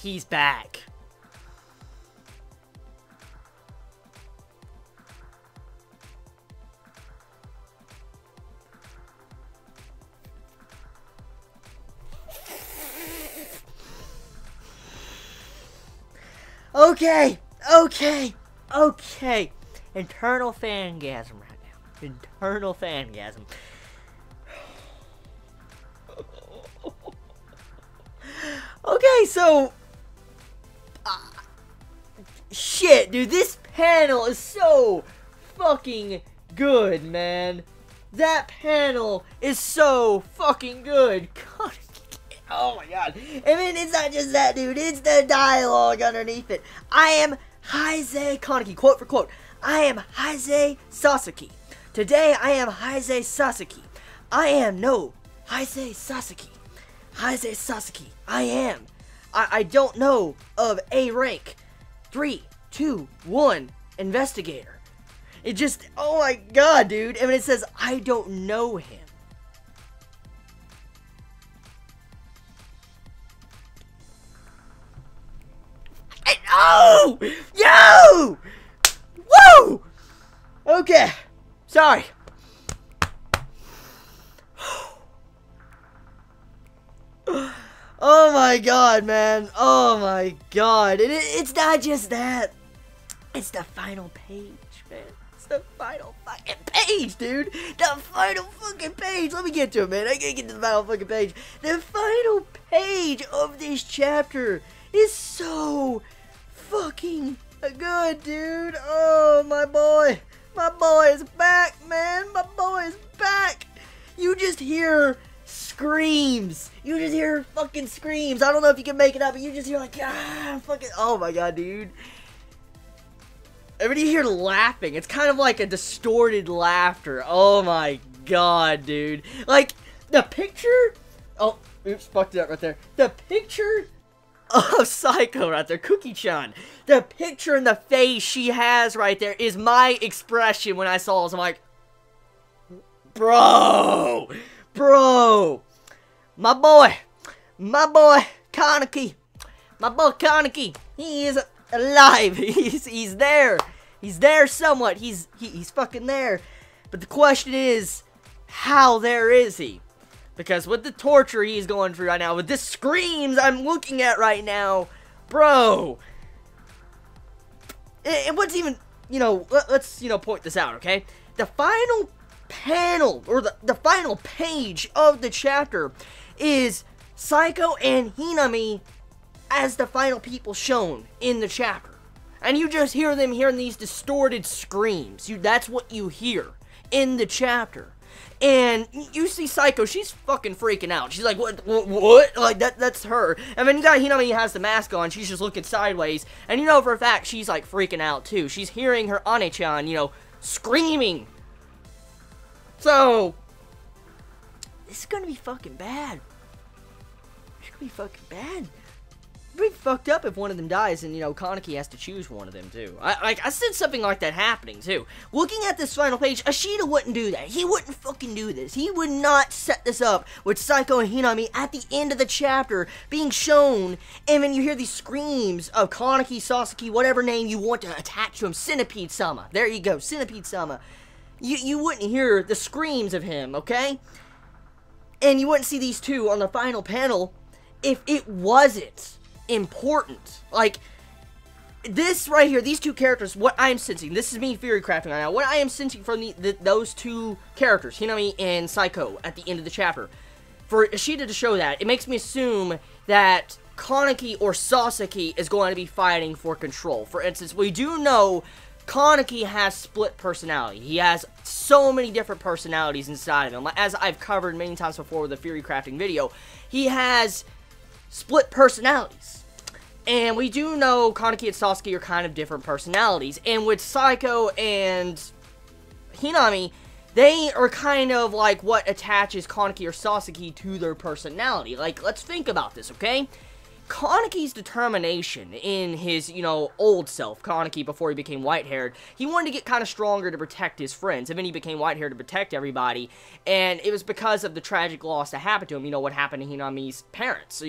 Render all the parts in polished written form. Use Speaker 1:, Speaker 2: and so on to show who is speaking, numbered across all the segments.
Speaker 1: He's back. Okay. Internal fangasm right now. Internal fangasm. Okay, so... shit, dude, this panel is so fucking good, man. That panel is so fucking good. God, oh my god. And then it's not just that, dude. It's the dialogue underneath it. I am Heise Kaneki. Quote for quote. I am Heise Sasaki. Today I am Heise Sasaki. I am no Heise Sasaki. Heise Sasaki. I am. I don't know of A rank. 3, 2, 1. Investigator. It just, oh my god, dude. And when it says, I don't know him. Oh! Yo! Woo! Okay. Sorry. Oh my god, man. Oh my god. And it's not just that. It's the final page, man. It's the final fucking page, dude. The final fucking page. Let me get to it, man. I gotta get to the final fucking page. The final page of this chapter is so fucking good, dude. Oh, my boy. My boy is back, man. My boy is back. You just hear screams. You just hear fucking screams. I don't know if you can make it up, but you just hear like, ah, fucking, oh my god, dude. And when you hear laughing, it's kind of like a distorted laughter. Oh my god, dude. Like, the picture, oh, oops, fucked it up right there. The picture of Psycho right there, Cookie-chan. The picture in the face she has right there is my expression when I saw this. I'm like, bro, my boy, Kaneki, he is alive. He's there somewhat. He's fucking there. But the question is, how there is he? Because with the torture he's going through right now, with the screams I'm looking at right now, bro. And what's even, let's, point this out, okay? The final panel, or the final page of the chapter is Psycho and Hinami as the final people shown in the chapter. And you just hear them hearing these distorted screams. That's what you hear in the chapter. And you see Psycho, she's fucking freaking out. She's like, what? Like, that's her. And then you got Hinami has the mask on, she's just looking sideways. And you know for a fact, she's like freaking out too. She's hearing her Ane-chan, screaming. So, this is gonna be fucking bad. It's gonna be fucking bad. It'd be fucked up if one of them dies and, Kaneki has to choose one of them, too. I said something like that happening, too. Looking at this final page, Ashita wouldn't do that. He wouldn't fucking do this. He would not set this up with Psycho and Hinami at the end of the chapter being shown, and then you hear these screams of Kaneki, Sasaki, whatever name you want to attach to him. Centipede-sama. There you go, Centipede-sama. You wouldn't hear the screams of him, okay? And you wouldn't see these two on the final panel if it wasn't important. Like, this right here, these two characters, what I'm sensing, this is me theory crafting right now, what I am sensing from those two characters, Hinami and Psycho, at the end of the chapter, for Ashita to show that, it makes me assume that Kaneki or Sasaki is going to be fighting for control. For instance, we do know Kaneki has split personality. He has so many different personalities inside of him. As I've covered many times before with the theory crafting video, he has split personalities. And we do know Kaneki and Sasaki are kind of different personalities. And with Psycho and Hinami, they are kind of like what attaches Kaneki or Sasaki to their personality. Like, let's think about this, okay? Kaneki's determination in his, old self, Kaneki, before he became white-haired, he wanted to get kind of stronger to protect his friends, and then he became white-haired to protect everybody, and it was because of the tragic loss that happened to him, what happened to Hinami's parents,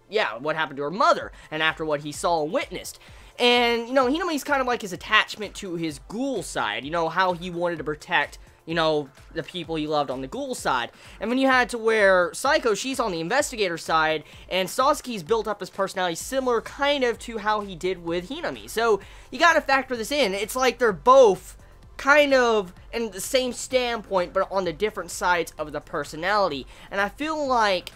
Speaker 1: yeah, what happened to her mother, and after what he saw and witnessed. And, you know, Hinami's kind of like his attachment to his Ghoul side, you know, how he wanted to protect, you know, the people he loved on the Ghoul side. And when you had to where Psycho, she's on the investigator side, and Sasuke's built up his personality similar kind of to how he did with Hinami. So, you gotta factor this in. It's like they're both kind of in the same standpoint, but on the different sides of the personality. And I feel like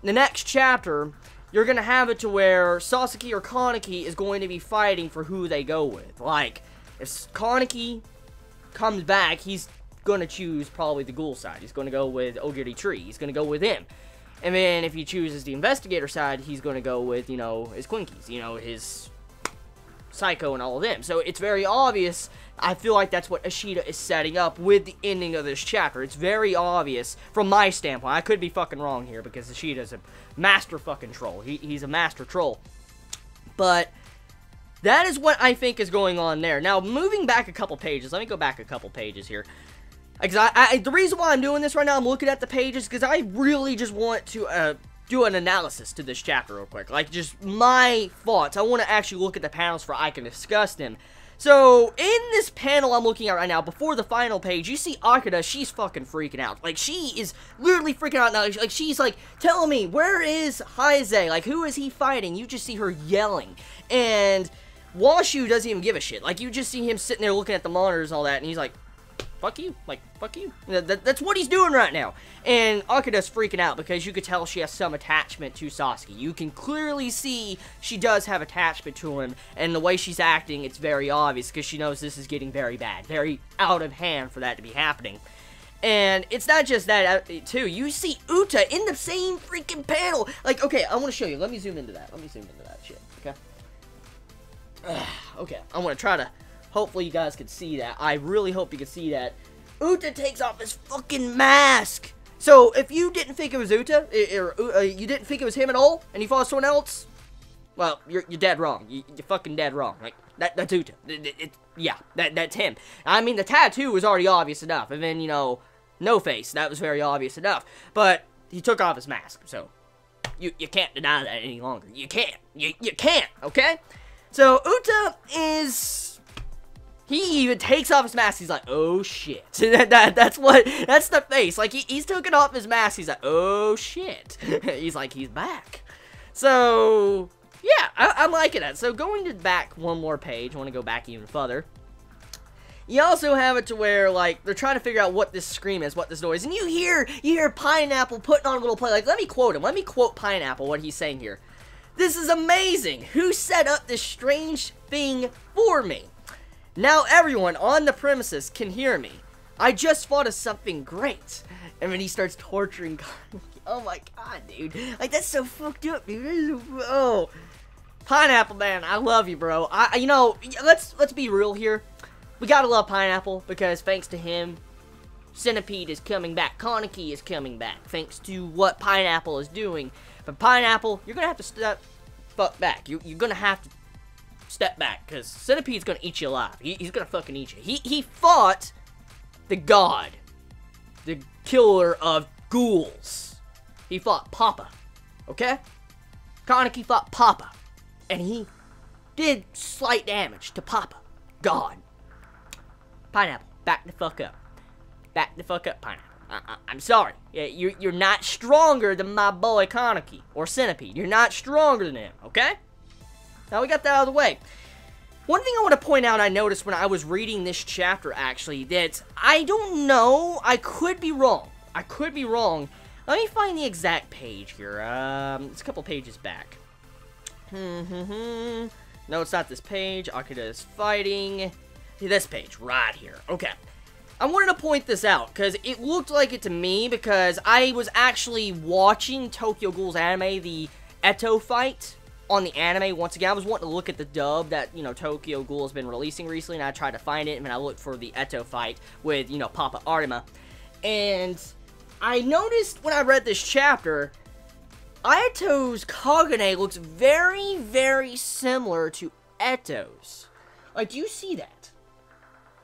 Speaker 1: the next chapter, you're going to have it to where Sasuke or Kaneki is going to be fighting for who they go with. Like, if Kaneki comes back, he's going to choose probably the Ghoul side. He's going to go with Ogiri Tree. He's going to go with him. And then if he chooses the investigator side, he's going to go with, you know, his Quinkies. You know, his Psycho and all of them. So it's very obvious. I feel like that's what Ishida is setting up with the ending of this chapter. It's very obvious from my standpoint. I could be fucking wrong here because Ishida's a master fucking troll. He's a master troll. But that is what I think is going on there. Now, moving back a couple pages. Let me go back a couple pages here. Because the reason why I'm doing this right now, I'm looking at the pages, because I really just want to do an analysis to this chapter real quick. Like, just my thoughts. I want to actually look at the panels for I can discuss them. So, in this panel I'm looking at right now, before the final page, you see Akira, she's fucking freaking out. Like, she is literally freaking out now. Like, she's like, telling me, where is Heize? Like, who is he fighting? You just see her yelling. And Washu doesn't even give a shit. Like, you just see him sitting there looking at the monitors and all that, and he's like, fuck you. Like, fuck you. That's what he's doing right now. And Akira's freaking out because you could tell she has some attachment to Sasuke. You can clearly see she does have attachment to him, and the way she's acting, it's very obvious because she knows this is getting very bad, very out of hand for that to be happening. And it's not just that, too. You see Uta in the same freaking panel. Like, okay, I want to show you. Let me zoom into that. Let me zoom into that shit, okay? Okay, I want to try to... Hopefully you guys can see that. I really hope you can see that. Uta takes off his fucking mask. So, if you didn't think it was Uta, or you didn't think it was him at all, and you thought someone else, well, you're dead wrong. You're fucking dead wrong. Like, that's Uta. Yeah, that's him. I mean, the tattoo was already obvious enough. And then, you know, no face. That was very obvious enough. But he took off his mask, so you can't deny that any longer. You can't. You can't, okay? So, Uta is... He even takes off his mask. He's like, oh shit. That's the face. Like, he's taking off his mask. He's like, oh shit. He's like, he's back. So, yeah, I'm liking that. So, going to back one more page. I want to go back even further. You also have it to where, like, they're trying to figure out what this scream is, what this noise. And you hear Pineapple putting on a little play. Like, let me quote him. Let me quote Pineapple, what he's saying here. This is amazing. Who set up this strange thing for me? Now everyone on the premises can hear me. I just thought of something great. And then he starts torturing Kaneki. Oh my god, dude. Like, that's so fucked up, dude. Oh. Pineapple, man, I love you, bro. You know, let's be real here. We gotta love Pineapple, because thanks to him, Centipede is coming back. Kaneki is coming back, thanks to what Pineapple is doing. But Pineapple, you're gonna have to step back. You're gonna have to step back, because Centipede's gonna eat you alive. He's gonna fucking eat you. He fought the god, the killer of ghouls. He fought Papa, okay? Kaneki fought Papa, and he did slight damage to Papa, God. Pineapple, back the fuck up. Back the fuck up, Pineapple. I'm sorry. Yeah, you're not stronger than my boy Kaneki, or Centipede. You're not stronger than him, okay? Now we got that out of the way. One thing I want to point out I noticed when I was reading this chapter, actually, that I don't know, I could be wrong. I could be wrong. Let me find the exact page here. It's a couple pages back. No, it's not this page. Akira is fighting. This page, right here. Okay. I wanted to point this out, because it looked like it to me, because I was actually watching Tokyo Ghoul's anime, the Eto fight, on the anime. Once again, I was wanting to look at the dub that, you know, Tokyo Ghoul has been releasing recently, and I tried to find it, and then I looked for the Eto fight with, you know, Papa Arima. And I noticed when I read this chapter, Ayato's Kagane looks very, very similar to Eto's. Like, do you see that?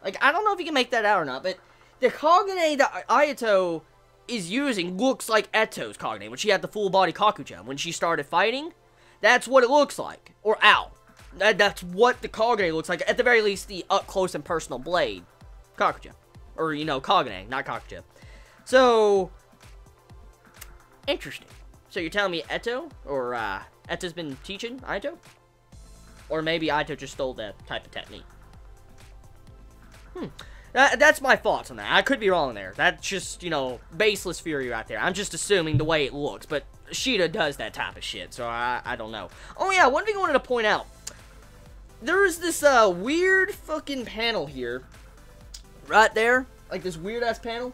Speaker 1: Like, I don't know if you can make that out or not, but the Kagane that Ayato is using looks like Eto's Kagane when she had the full body Kakuja. When she started fighting, That's what it looks like. Or ow. That's what the Kagane looks like. At the very least, the up-close and personal blade. Kakuja. Or, you know, Kagane, not Kakuja. So, interesting. So you're telling me Eto? Or, Eto's been teaching Aito? Or maybe Aito just stole that type of technique. That's my thoughts on that. I could be wrong there. That's just, you know, baseless fury right there. I'm just assuming the way it looks. But Shida does that type of shit, so I don't know. Oh yeah, one thing I wanted to point out. There's this weird fucking panel here. Right there. Like this weird-ass panel.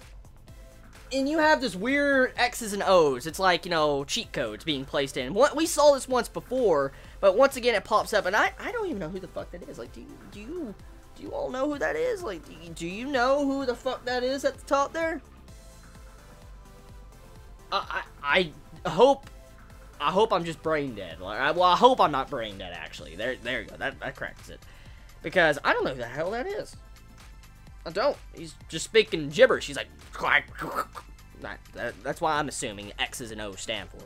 Speaker 1: And you have this weird X's and O's. It's like, you know, cheat codes being placed in. We saw this once before, but once again it pops up, and I don't even know who the fuck that is. Like, do you all know who that is? Like, do you know who the fuck that is at the top there? I hope I'm just brain dead. Well, I hope I'm not brain dead, actually. There you go. That corrects it. Because I don't know who the hell that is. I don't. He's just speaking gibberish. He's like... That's why I'm assuming X's and O's stand for.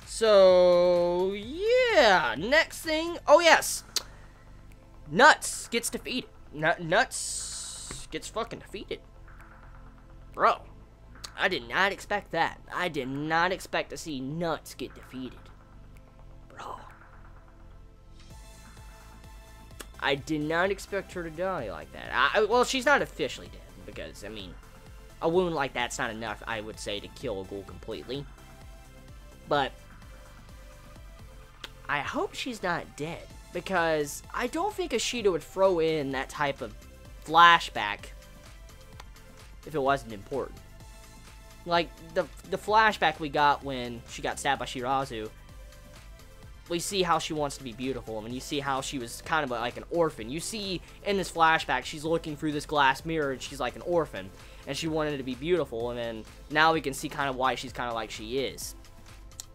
Speaker 1: So, yeah. Next thing... Oh, yes. Nuts gets defeated. Nuts gets fucking defeated. Bro. I did not expect that. I did not expect to see Nuts get defeated. Bro. I did not expect her to die like that. Well, she's not officially dead, because, I mean, a wound like that's not enough, I would say, to kill a ghoul completely. But, I hope she's not dead, because I don't think Ashita would throw in that type of flashback if it wasn't important. Like, the flashback we got when she got stabbed by Shirazu, we see how she wants to be beautiful. I mean, you see how she was kind of like an orphan. You see in this flashback, she's looking through this glass mirror, and she's like an orphan, and she wanted to be beautiful, and then now we can see kind of why she's kind of like she is.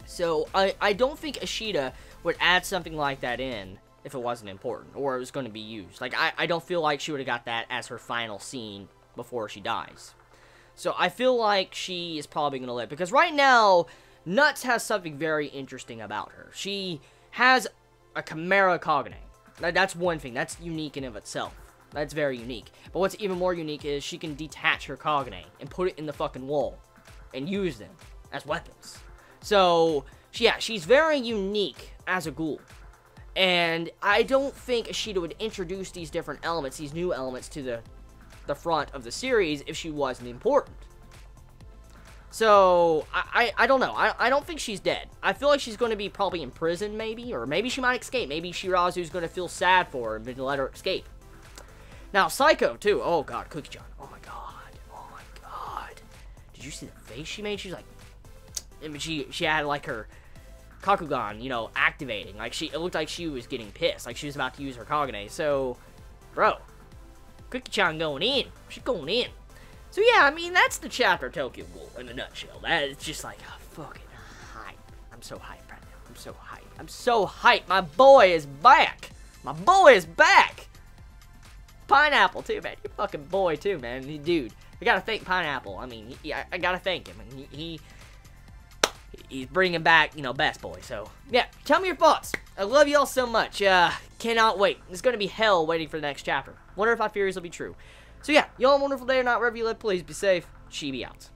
Speaker 1: So, I don't think Ashita would add something like that in if it wasn't important, or it was going to be used. Like, I don't feel like she would have got that as her final scene before she dies. So, I feel like she is probably going to live, because right now, Nuts has something very interesting about her. She has a Chimera Kagane. That's one thing. That's unique in of itself. That's very unique. But what's even more unique is she can detach her Kagane and put it in the fucking wall and use them as weapons. So, yeah, she's very unique as a ghoul. And I don't think Ashita would introduce these different elements, these new elements, to the front of the series if she wasn't important. So, I don't know. I don't think she's dead. I feel like she's going to be probably in prison, maybe. Or maybe she might escape. Maybe Shirazu's going to feel sad for her and let her escape. Now, Psycho, too. Oh, God. Cookie-chan. Oh, my God. Oh, my God. Did you see the face she made? She was like... I mean, she had, like, her Kakugan, you know, activating. Like, it looked like she was getting pissed. Like, she was about to use her Kagane. So, bro. Cookie-chan going in. She's going in. So, yeah, I mean, that's the chapter of Tokyo Ghoul in a nutshell. It's just like, fucking hype. I'm so hyped right now. I'm so hyped. I'm so hyped. My boy is back. My boy is back. Pineapple, too, man. Your fucking boy, too, man. Dude, I gotta thank Pineapple. I mean, I gotta thank him. And he's bringing back, you know, Best Boy. So, yeah, tell me your thoughts. I love y'all so much. Cannot wait. It's gonna be hell waiting for the next chapter. Wonder if my theories will be true. So yeah, y'all have a wonderful day or not, wherever you live. Please be safe. Chibi out.